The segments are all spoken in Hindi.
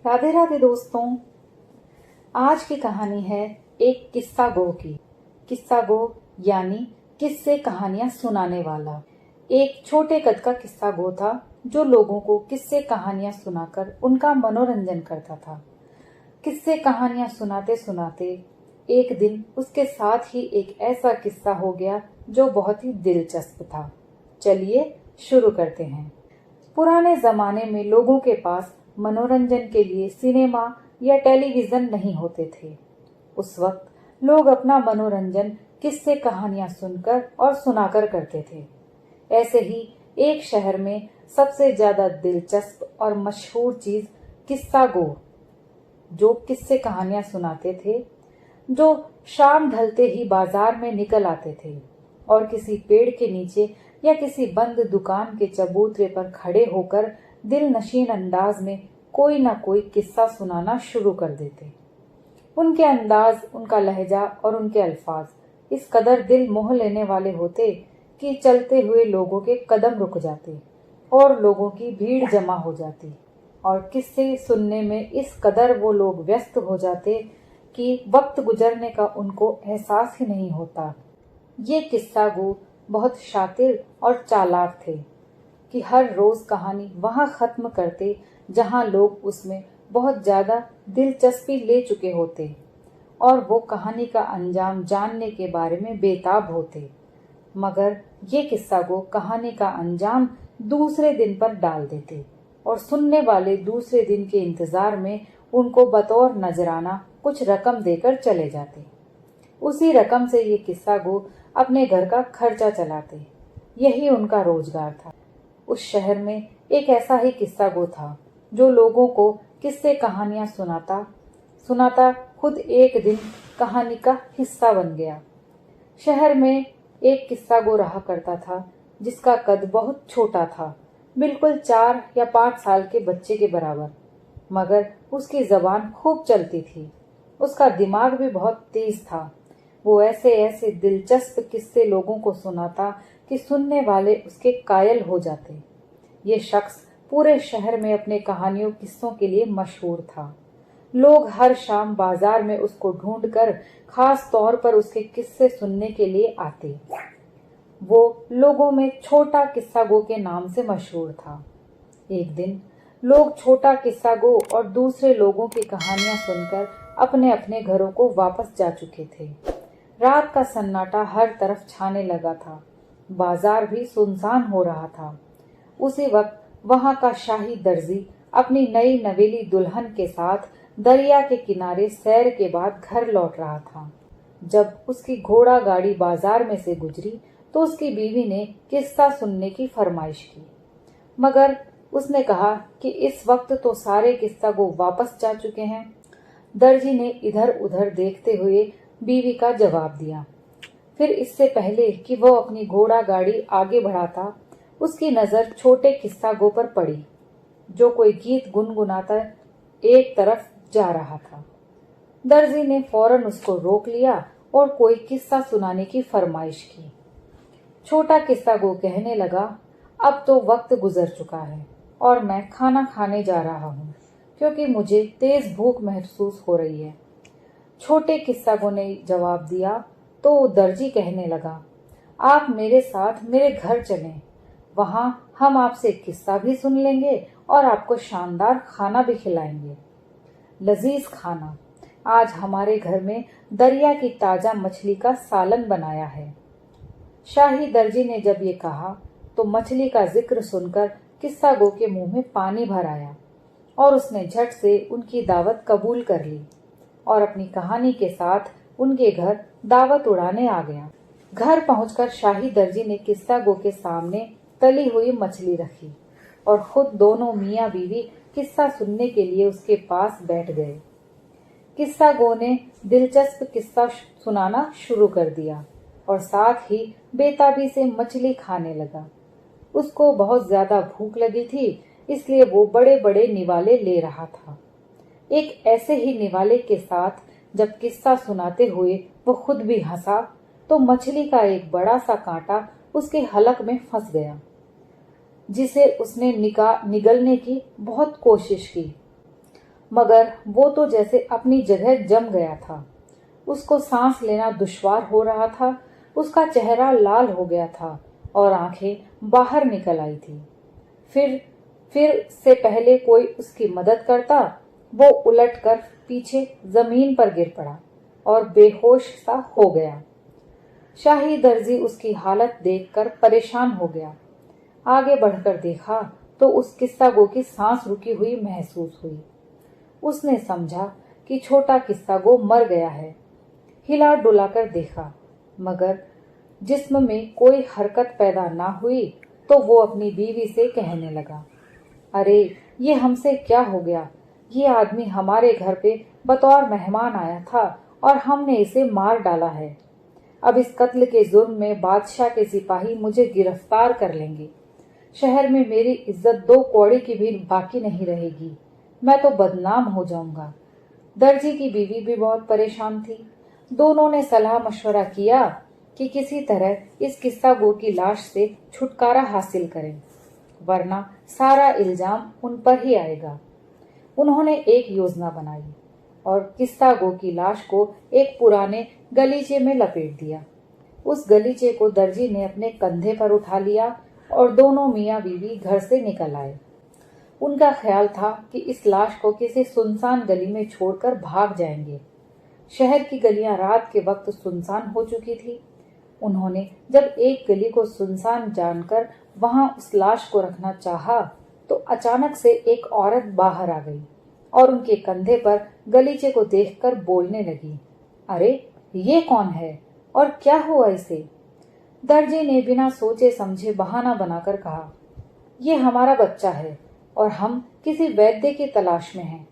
राधे राधे दोस्तों। आज की कहानी है एक किस्सा गो की। किस्सा गो यानी किस्से कहानियां सुनाने वाला। एक छोटे कद का किस्सा गो था जो लोगों को किस्से कहानियां सुनाकर उनका मनोरंजन करता था। किस्से कहानियां सुनाते सुनाते एक दिन उसके साथ ही एक ऐसा किस्सा हो गया जो बहुत ही दिलचस्प था। चलिए शुरू करते हैं। पुराने जमाने में लोगों के पास मनोरंजन के लिए सिनेमा या टेलीविजन नहीं होते थे। उस वक्त लोग अपना मनोरंजन किस्से कहानियां सुनकर और सुनाकर करते थे। ऐसे ही एक शहर में सबसे ज्यादा दिलचस्प और मशहूर चीज किस्सा गो जो किस्से कहानियां सुनाते थे, जो शाम ढलते ही बाजार में निकल आते थे और किसी पेड़ के नीचे या किसी बंद दुकान के चबूतरे पर खड़े होकर दिल नशीन अंदाज में कोई ना कोई किस्सा सुनाना शुरू कर देते। उनके अंदाज, उनका लहजा और उनके अल्फाज इस कदर दिल मोह लेने वाले होते कि चलते हुए लोगों के कदम रुक जाते और लोगों की भीड़ जमा हो जाती और किस्से सुनने में इस कदर वो लोग व्यस्त हो जाते कि वक्त गुजरने का उनको एहसास ही नहीं होता। ये किस्सा गो बहुत शातिर और चालाक थे कि हर रोज कहानी वहां खत्म करते जहां लोग उसमें बहुत ज्यादा दिलचस्पी ले चुके होते और वो कहानी का अंजाम जानने के बारे में बेताब होते। मगर ये किस्सा गो कहानी का अंजाम दूसरे दिन पर डाल देते और सुनने वाले दूसरे दिन के इंतजार में उनको बतौर नजराना कुछ रकम देकर चले जाते। उसी रकम से ये किस्सा गो अपने घर का खर्चा चलाते। यही उनका रोजगार था। उस शहर में एक ऐसा ही किस्सा गो था जो लोगों को किस्से कहानियां सुनाता खुद एक दिन कहानी का हिस्सा बन गया। शहर में एक किस्सा गो रहा करता था जिसका कद बहुत छोटा था, बिल्कुल 4 या 5 साल के बच्चे के बराबर। मगर उसकी जबान खूब चलती थी। उसका दिमाग भी बहुत तेज था। वो ऐसे ऐसे दिलचस्प किस्से लोगों को सुनाता कि सुनने वाले उसके कायल हो जाते। ये शख्स पूरे शहर में अपने कहानियों किस्सों के लिए मशहूर था। लोग हर शाम बाजार में उसको ढूंढकर खास तौर पर उसके किस्से सुनने के लिए आते। वो लोगों में छोटा किस्सा गो के नाम से मशहूर था। एक दिन लोग छोटा किस्सा गो और दूसरे लोगों की कहानियां सुनकर अपने अपने घरों को वापस जा चुके थे। रात का सन्नाटा हर तरफ छाने लगा था। बाजार भी सुनसान हो रहा था। उसी वक्त वहां का शाही दर्जी अपनी नई नवेली दुल्हन के साथ दरिया के किनारे सैर के बाद घर लौट रहा था। जब उसकी घोड़ा गाड़ी बाजार में से गुजरी तो उसकी बीवी ने किस्सा सुनने की फरमाइश की। मगर उसने कहा कि इस वक्त तो सारे किस्सा गो वापस जा चुके हैं। दर्जी ने इधर उधर देखते हुए बीवी का जवाब दिया। फिर इससे पहले कि वो अपनी घोड़ा गाड़ी आगे बढ़ाता, उसकी नजर छोटे किस्सा गो पर पड़ी जो कोई गीत गुनगुनाता एक तरफ जा रहा था। दर्जी ने फौरन उसको रोक लिया और कोई किस्सा सुनाने की फरमाइश की। छोटा किस्सा गो कहने लगा, अब तो वक्त गुजर चुका है और मैं खाना खाने जा रहा हूँ क्योंकि मुझे तेज भूख महसूस हो रही है। छोटे किस्सा गो ने जवाब दिया तो दर्जी कहने लगा, आप मेरे साथ मेरे घर चलें। वहां हम आपसे किस्सा भी सुन लेंगे और आपको शानदार खाना भी खिलाएंगे। लजीज खाना। आज हमारे घर में दरिया की ताजा मछली का सालन बनाया है। शाही दर्जी ने जब ये कहा तो मछली का जिक्र सुनकर किस्सा गो के मुंह में पानी भर आया और उसने झट से उनकी दावत कबूल कर ली और अपनी कहानी के साथ उनके घर दावत उड़ाने आ गया। घर पहुंचकर शाही दर्जी ने किस्सा गो के सामने तली हुई मछली रखी और खुद दोनों मियाँ बीवी किस्सा सुनने के लिए उसके पास बैठ गए। किस्सा गो ने दिलचस्प किस्सा सुनाना शुरू कर दिया और साथ ही बेताबी से मछली खाने लगा। उसको बहुत ज्यादा भूख लगी थी, इसलिए वो बड़े बड़े निवाले ले रहा था। एक ऐसे ही निवाले के साथ जब किस्सा सुनाते हुए वो खुद भी हंसा तो मछली का एक बड़ा सा कांटा उसके हलक में फंस गया, जिसे उसने निगलने की बहुत कोशिश की। मगर वो तो जैसे अपनी जगह जम गया था। उसको सांस लेना दुश्वार हो रहा था। उसका चेहरा लाल हो गया था और आंखें बाहर निकल आई थी। फिर से पहले कोई उसकी मदद करता, वो उलटकर पीछे जमीन पर गिर पड़ा और बेहोश सा हो गया। शाही दर्जी उसकी हालत देखकर परेशान हो गया। आगे बढ़कर देखा तो उस किस्सा गो की सांस रुकी हुई महसूस हुई। उसने समझा कि छोटा किस्सा गो मर गया है। हिला डुलाकर देखा, मगर जिस्म में कोई हरकत पैदा ना हुई तो वो अपनी बीवी से कहने लगा, अरे ये हमसे क्या हो गया? ये आदमी हमारे घर पे बतौर मेहमान आया था और हमने इसे मार डाला है। अब इस कत्ल के जुर्म में बादशाह के सिपाही मुझे गिरफ्तार कर लेंगे। शहर में मेरी इज्जत 2 कौड़ी की भी बाकी नहीं रहेगी। मैं तो बदनाम हो जाऊंगा। दर्जी की बीवी भी बहुत परेशान थी। दोनों ने सलाह मशवरा किया कि किसी तरह इस किस्सा गो की लाश से छुटकारा हासिल करें, वरना सारा इल्जाम उन पर ही आएगा। उन्होंने एक योजना बनाई और किस्सा गो की लाश को एक पुराने गलीचे में लपेट दिया। उस गलीचे को दर्जी ने अपने कंधे पर उठा लिया और दोनों मियाँ बीवी घर से निकल आए। उनका ख्याल था कि इस लाश को किसी सुनसान गली में छोड़कर भाग जाएंगे। शहर की गलियां रात के वक्त सुनसान हो चुकी थी। उन्होंने जब एक गली को सुनसान जानकर वहां उस लाश को रखना चाहा तो अचानक से एक औरत बाहर आ गई और उनके कंधे पर गलीचे को देखकर बोलने लगी, अरे ये कौन है और क्या हुआ इसे? दर्जी ने बिना सोचे समझे बहाना बनाकर कहा, ये हमारा बच्चा है और हम किसी वैद्य की तलाश में हैं।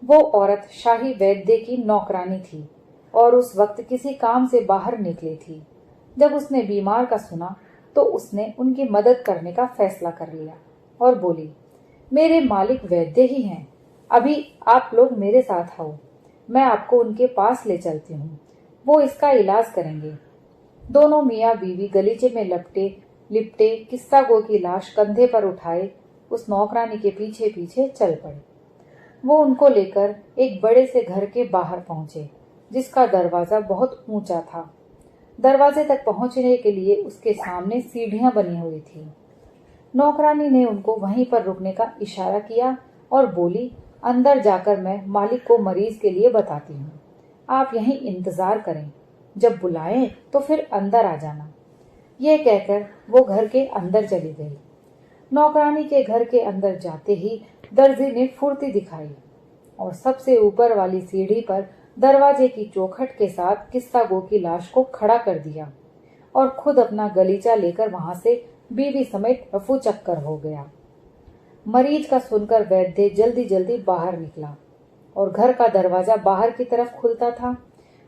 वो औरत शाही वैद्य की नौकरानी थी और उस वक्त किसी काम से बाहर निकली थी। जब उसने बीमार का सुना तो उसने उनकी मदद करने का फैसला कर लिया और बोली, मेरे मालिक वैद्य ही हैं। अभी आप लोग मेरे साथ आओ, मैं आपको उनके पास ले चलती हूँ। वो इसका इलाज करेंगे। दोनों मियाँ बीवी गलीचे में लिपटे किस्सा गो की लाश कंधे पर उठाए उस नौकरानी के पीछे पीछे चल पड़े। वो उनको लेकर एक बड़े से घर के बाहर पहुंचे, जिसका दरवाजा बहुत ऊंचा था। दरवाजे तक पहुंचने के लिए उसके सामने सीढ़ियां बनी हुई थी। नौकरानी ने उनको वहीं पर रुकने का इशारा किया और बोली, अंदर जाकर मैं मालिक को मरीज के लिए बताती हूँ। आप यहीं इंतजार करें, जब बुलाएं तो फिर अंदर आ जाना। यह कहकर वो घर के अंदर चली गई। नौकरानी के घर के अंदर जाते ही दर्जी ने फुर्ती दिखाई और सबसे ऊपर वाली सीढ़ी पर दरवाजे की चौखट के साथ किस्सा गो की लाश को खड़ा कर दिया और खुद अपना गलीचा लेकर वहां से बीवी समेत रफू चक्कर हो गया। मरीज का सुनकर वैद्य जल्दी जल्दी बाहर निकला और घर का दरवाजा बाहर की तरफ खुलता था।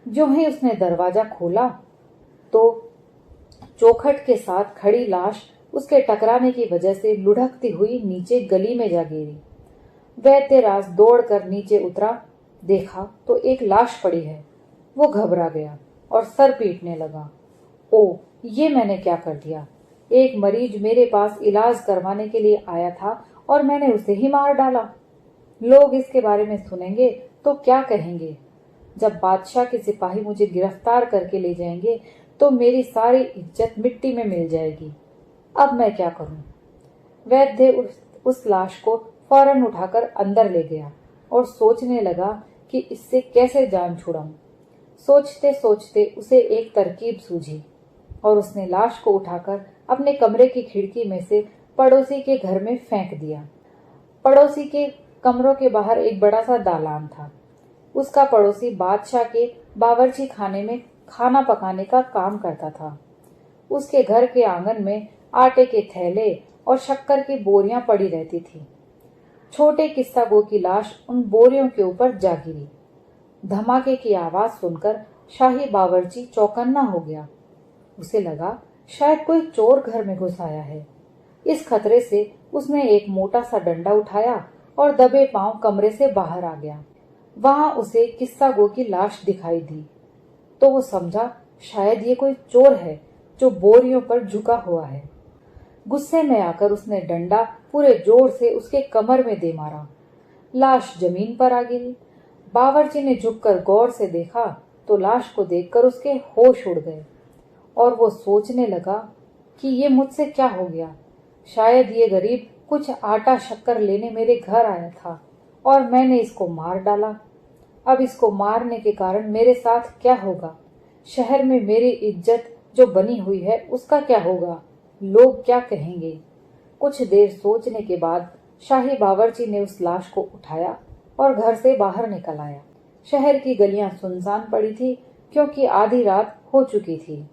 जो ही उसने दरवाजा खोला तो चौखट के साथ खड़ी लाश उसके टकराने की वजह से लुढ़कती हुई नीचे गली में जा गिरी। वैद्य राज दौड़कर नीचे उतरा, देखा तो एक लाश पड़ी है। वो घबरा गया और सर पीटने लगा, ओ ये मैंने क्या कर दिया? एक मरीज मेरे पास इलाज करवाने के लिए आया था और मैंने उसे ही मार डाला। लोग इसके बारे में सुनेंगे तो क्या कहेंगे? जब बादशाह के सिपाही मुझे गिरफ्तार करके ले जाएंगे तो मेरी सारी इज्जत मिट्टी में मिल जाएगी। अब मैं क्या करूं? वैद्य उस लाश को फौरन उठाकर अंदर ले गया और सोचने लगा कि इससे कैसे जान छुड़ाऊं। सोचते सोचते उसे एक तरकीब सूझी और उसने लाश को उठाकर अपने कमरे की खिड़की में से पड़ोसी के घर में फेंक दिया। पड़ोसी के कमरों के बाहर एक बड़ा सा दालान था। उसका पड़ोसी बादशाह के बावर्ची खाने में खाना पकाने का काम करता था। उसके घर के आंगन में आटे के थैले और शक्कर की बोरियां पड़ी रहती थी। छोटे किस्सा गो की लाश उन बोरियों के ऊपर जा गिरी। धमाके की आवाज सुनकर शाही बावर्ची चौकन्ना हो गया। उसे लगा शायद कोई चोर घर में घुस आया है। इस खतरे से उसने एक मोटा सा डंडा उठाया और दबे पांव कमरे से बाहर आ गया। वहां उसे किस्सा गो की लाश दिखाई दी तो वो समझा शायद ये कोई चोर है जो बोरियों पर झुका हुआ है। गुस्से में आकर उसने डंडा पूरे जोर से उसके कमर में दे मारा। लाश जमीन पर आ गिरी। बावर्ची ने झुककर गौर से देखा तो लाश को देखकर उसके होश उड़ गए और वो सोचने लगा कि ये मुझसे क्या हो गया। शायद ये गरीब कुछ आटा शक्कर लेने मेरे घर आया था और मैंने इसको मार डाला। अब इसको मारने के कारण मेरे साथ क्या होगा? शहर में मेरी इज्जत जो बनी हुई है उसका क्या होगा? लोग क्या कहेंगे? कुछ देर सोचने के बाद शाही बावर्ची ने उस लाश को उठाया और घर से बाहर निकल आया। शहर की गलियां सुनसान पड़ी थी क्योंकि आधी रात हो चुकी थी।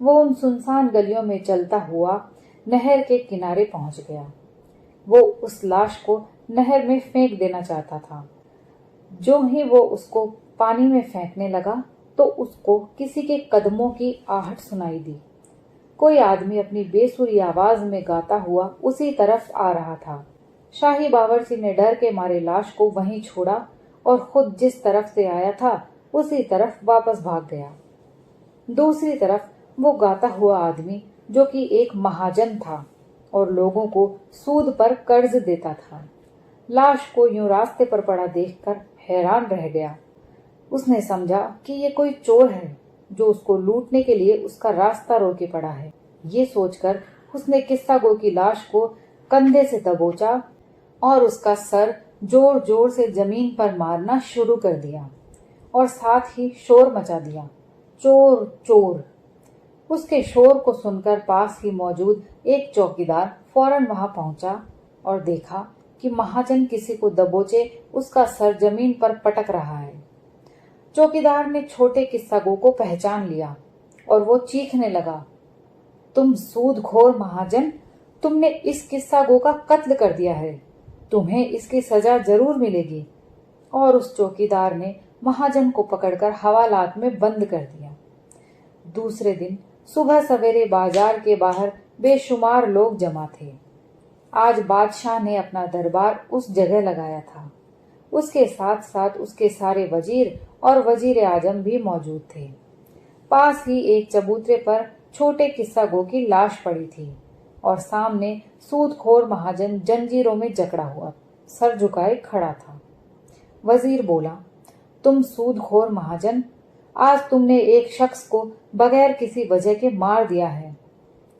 वो उन सुनसान गलियों में चलता हुआ नहर के किनारे पहुंच गया। वो उस लाश को नहर में फेंक देना चाहता था। जो ही वो उसको पानी में फेंकने लगा तो उसको किसी के कदमों की आहट सुनाई दी। कोई आदमी अपनी बेसुरी आवाज में गाता हुआ उसी तरफ आ रहा था। शाही बावर्ची ने डर के मारे लाश को वहीं छोड़ा और खुद जिस तरफ से आया था उसी तरफ वापस भाग गया। दूसरी तरफ वो गाता हुआ आदमी, जो कि एक महाजन था और लोगों को सूद पर कर्ज देता था, लाश को यूं रास्ते पर पड़ा देखकर हैरान रह गया। उसने समझा कि ये कोई चोर है जो उसको लूटने के लिए उसका रास्ता रोके पड़ा है। ये सोचकर उसने किस्सा गो की लाश को कंधे से दबोचा और उसका सर जोर जोर से जमीन पर मारना शुरू कर दिया और साथ ही शोर मचा दिया, चोर चोर। उसके शोर को सुनकर पास ही मौजूद एक चौकीदार फौरन वहां पहुंचा और देखा कि महाजन किसी को दबोचे उसका सर जमीन पर पटक रहा है। चौकीदार ने छोटे किस्सागो को पहचान लिया और वो चीखने लगा, तुम सूदखोर महाजन, तुमने इस किस्सागो का कत्ल कर दिया है, तुम्हें इसकी सजा जरूर मिलेगी। और उस चौकीदार ने महाजन को पकड़कर हवालात में बंद कर दिया। दूसरे दिन सुबह सवेरे बाजार के बाहर बेशुमार लोग जमा थे। आज बादशाह ने अपना दरबार उस जगह लगाया था। उसके साथ साथ उसके सारे वजीर और वजीर आजम भी मौजूद थे। पास ही एक चबूतरे पर छोटे किस्सागो की लाश पड़ी थी और सामने सूदखोर महाजन जंजीरों में जकड़ा हुआ सर झुकाए खड़ा था। वजीर बोला, तुम सूदखोर महाजन, आज तुमने एक शख्स को बगैर किसी वजह के मार दिया है।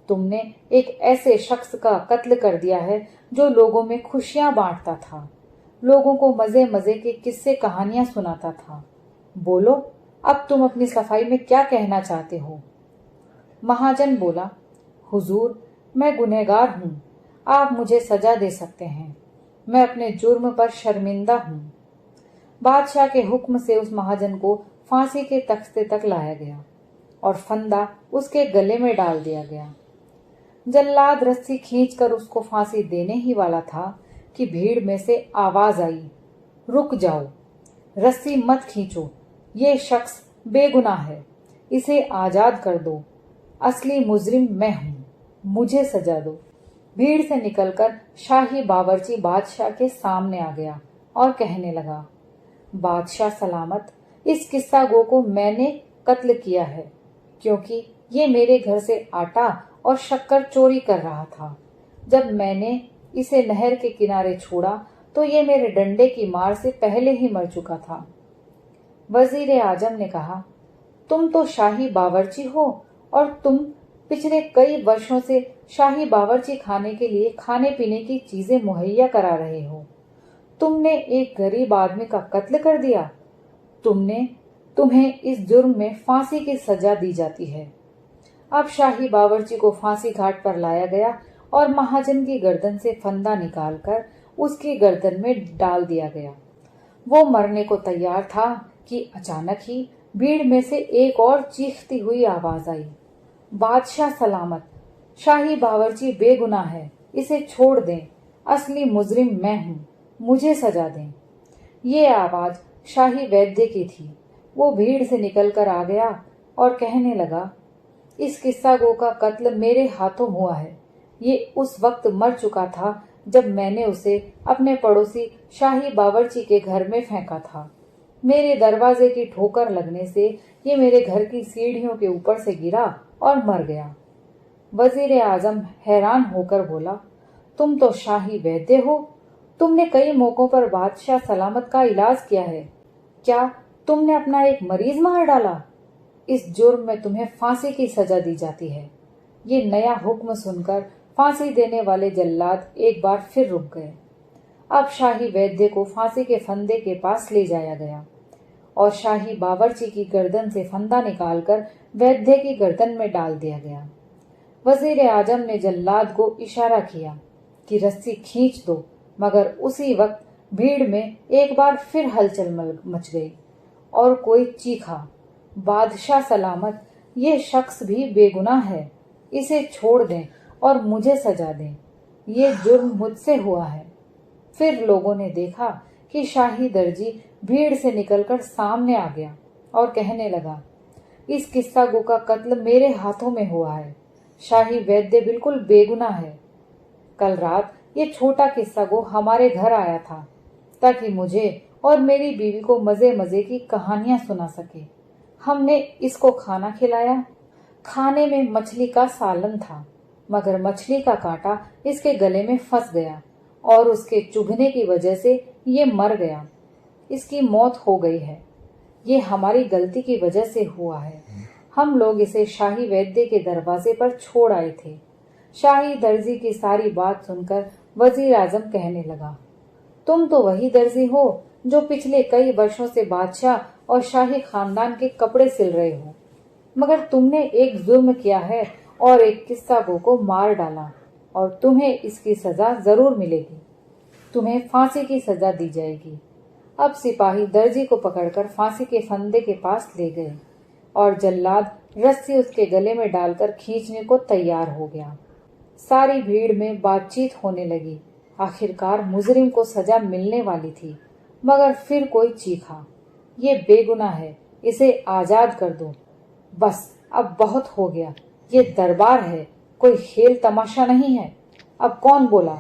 तुमने एक ऐसे शख्स का कत्ल कर दिया है जो लोगों में खुशियां बांटता था, लोगों को मजे मजे के किस्से कहानियां सुनाता था। बोलो, अब तुम अपनी सफाई में क्या कहना चाहते हो? महाजन बोला, हुजूर, मैं गुनहगार हूं, आप मुझे सजा दे सकते हैं, मैं अपने जुर्म पर शर्मिंदा हूं। बादशाह के हुक्म से उस महाजन को फांसी के तख्ते तक लाया गया और फंदा उसके गले में डाल दिया गया। जल्लाद रस्सी खींचकर उसको फांसी देने ही वाला था कि भीड़ में से आवाज आई, रुक जाओ, रस्सी मत खींचो, ये शख्स बेगुनाह है, इसे आजाद कर दो, असली मुजरिम मैं हूं, मुझे सजा दो। भीड़ से निकलकर शाही बावर्ची बादशाह के सामने आ गया और कहने लगा, बादशाह सलामत, इस किस्सा गो को मैंने कत्ल किया है क्योंकि ये मेरे घर से आटा और शक्कर चोरी कर रहा था। जब मैंने इसे नहर के किनारे छोड़ा तो ये मेरे डंडे की मार से पहले ही मर चुका था। वजीर आजम ने कहा, तुम तो शाही बावर्ची हो और तुम पिछले कई वर्षों से शाही बावर्ची खाने के लिए खाने पीने की चीजें मुहैया करा रहे हो। तुमने एक गरीब आदमी का कत्ल कर दिया। तुम्हें इस जुर्म में फांसी की सजा दी जाती है। अब शाही बावर्ची को फांसी घाट पर लाया गया और महाजन की गर्दन से फंदा निकालकर उसकी गर्दन में डाल दिया गया। वो मरने को तैयार था कि अचानक ही भीड़ में से एक और चीखती हुई आवाज आई, बादशाह सलामत, शाही बावर्ची बेगुनाह है, इसे छोड़ दें, असली मुजरिम मैं हूं, मुझे सजा दें। ये आवाज शाही वैद्य की थी। वो भीड़ से निकलकर आ गया और कहने लगा, इस किस्सा गो का कत्ल मेरे हाथों हुआ है। ये उस वक्त मर चुका था जब मैंने उसे अपने पड़ोसी शाही बावर्ची के घर में फेंका था। मेरे दरवाजे की ठोकर लगने से ये मेरे घर की सीढ़ियों के ऊपर से गिरा और मर गया। वजीर आजम हैरान होकर बोला, तुम तो शाही वैद्य हो तुमने कई मौकों पर बादशाह सलामत का इलाज किया है। क्या तुमने अपना एक मरीज मार डाला? इस जुर्म में तुम्हें फांसी की सजा दी जाती है। ये नया हुक्म सुनकर फांसी देने वाले जल्लाद एक बार फिर रुक गए। अब शाही वैद्य को फांसी के फंदे के पास ले जाया गया और शाही बावर्ची की गर्दन से फंदा निकालकर वैद्य की गर्दन में डाल दिया गया। वजीर आजम ने जल्लाद को इशारा किया कि रस्सी खींच दो, मगर उसी वक्त भीड़ में एक बार फिर हलचल मच गई और कोई चीखा, बादशाह सलामत, ये शख्स भी बेगुनाह है, इसे छोड़ दें और मुझे सजा दें, ये जुर्म मुझसे हुआ है। फिर लोगों ने देखा कि शाही दर्जी भीड़ से निकलकर सामने आ गया और कहने लगा, इस किस्सा गो का कत्ल मेरे हाथों में हुआ है। शाही वैद्य बिल्कुल बेगुनाह है। कल रात ये छोटा किस्सा गो हमारे घर आया था ताकि मुझे और मेरी बीवी को मजे मजे की कहानियां सुना सके। हमने इसको खाना खिलाया। खाने में मछली का सालन था, मगर मछली का कांटा इसके गले में फंस गया और उसके चुभने की वजह से ये मर गया। इसकी मौत हो गई है। ये हमारी गलती की वजह से हुआ है। हम लोग इसे शाही वैद्य के दरवाजे पर छोड़ आए थे। शाही दर्जी की सारी बात सुनकर वजीर आजम कहने लगा, तुम तो वही दर्जी हो जो पिछले कई वर्षों से बादशाह और शाही खानदान के कपड़े सिल रहे हो, मगर तुमने एक जुर्म किया है और एक किस्सा गो को मार डाला और तुम्हें इसकी सजा जरूर मिलेगी। तुम्हें फांसी की सजा दी जाएगी। अब सिपाही दर्जी को पकड़कर फांसी के फंदे के पास ले गए और जल्लाद रस्सी उसके गले में डालकर खींचने को तैयार हो गया। सारी भीड़ में बातचीत होने लगी। आखिरकार मुजरिम को सजा मिलने वाली थी, मगर फिर कोई चीखा, ये बेगुनाह है, इसे आजाद कर दो। बस अब बहुत हो गया। ये दरबार है, कोई खेल तमाशा नहीं है। अब कौन बोला?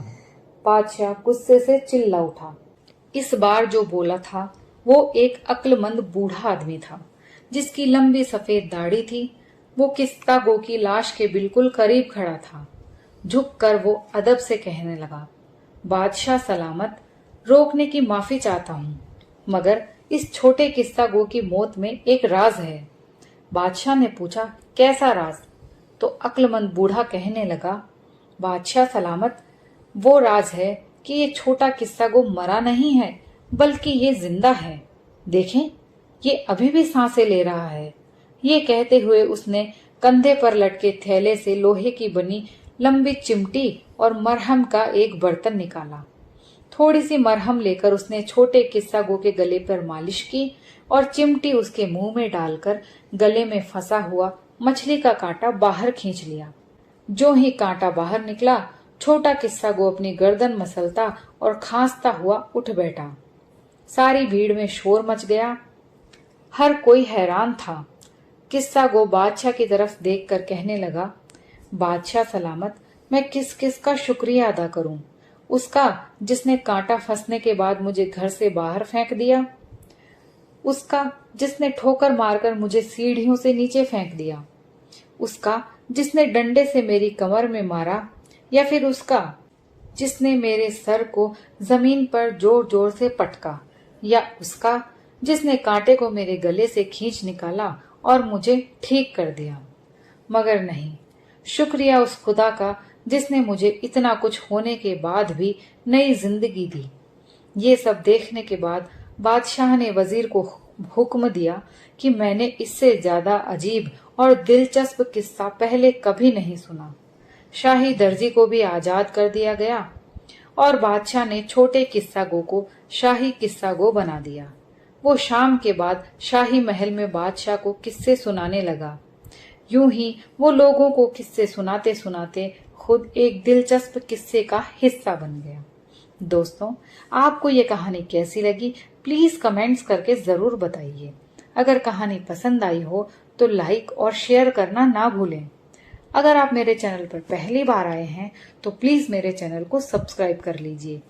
बादशाह गुस्से से चिल्ला उठा। इस बार जो बोला था वो एक अक्लमंद बूढ़ा आदमी था, जिसकी लंबी सफेद दाढ़ी थी। वो किस्सा गो की लाश के बिल्कुल करीब खड़ा था। झुककर वो अदब से कहने लगा, बादशाह सलामत, रोकने की माफी चाहता हूँ, मगर इस छोटे किस्सा गो की मौत में एक राज है। बादशाह ने पूछा, कैसा राज? तो अक्लमंद बूढ़ा कहने लगा, बादशाह सलामत, वो राज है कि ये छोटा किस्सा गो मरा नहीं है, बल्कि ये जिंदा है। देखें, ये अभी भी सांसें ले रहा है। ये कहते हुए उसने कंधे पर लटके थैले से लोहे की बनी लंबी चिमटी और मरहम का एक बर्तन निकाला। थोड़ी सी मरहम लेकर उसने छोटे किस्सा गो के गले पर मालिश की और चिमटी उसके मुंह में डालकर गले में फंसा हुआ मछली का कांटा बाहर खींच लिया। जो ही कांटा बाहर निकला, छोटा किस्सा गो अपनी गर्दन मसलता और खांसता हुआ उठ बैठा। सारी भीड़ में शोर मच गया। हर कोई हैरान था। किस्सा गो बादशाह की तरफ देखकर कहने लगा, बादशाह सलामत, मैं किस किस का शुक्रिया अदा करूं? उसका जिसने कांटा फंसने के बाद मुझे घर से बाहर फेंक दिया, उसका जिसने ठोकर मारकर मुझे सीढ़ियों से नीचे फेंक दिया, उसका जिसने डंडे से मेरी कमर में मारा, या फिर उसका जिसने मेरे सर को जमीन पर जोर जोर से पटका, या उसका जिसने कांटे को मेरे गले से खींच निकाला और मुझे ठीक कर दिया। मगर नहीं, शुक्रिया उस खुदा का जिसने मुझे इतना कुछ होने के बाद भी नई जिंदगी दी। ये सब देखने के बाद बादशाह ने वजीर को हुक्म दिया कि मैंने इससे ज्यादा अजीब और दिलचस्प किस्सा पहले कभी नहीं सुना। शाही दर्जी को भी आजाद कर दिया गया और बादशाह ने छोटे किस्सा गो को शाही किस्सा गो बना दिया। वो शाम के बाद शाही महल में बादशाह को किस्से सुनाने लगा। यूं ही वो लोगों को किस्से सुनाते सुनाते खुद एक दिलचस्प किस्से का हिस्सा बन गया। दोस्तों, आपको ये कहानी कैसी लगी, प्लीज कमेंट्स करके जरूर बताइए। अगर कहानी पसंद आई हो तो लाइक और शेयर करना ना भूलें। अगर आप मेरे चैनल पर पहली बार आए हैं तो प्लीज मेरे चैनल को सब्सक्राइब कर लीजिए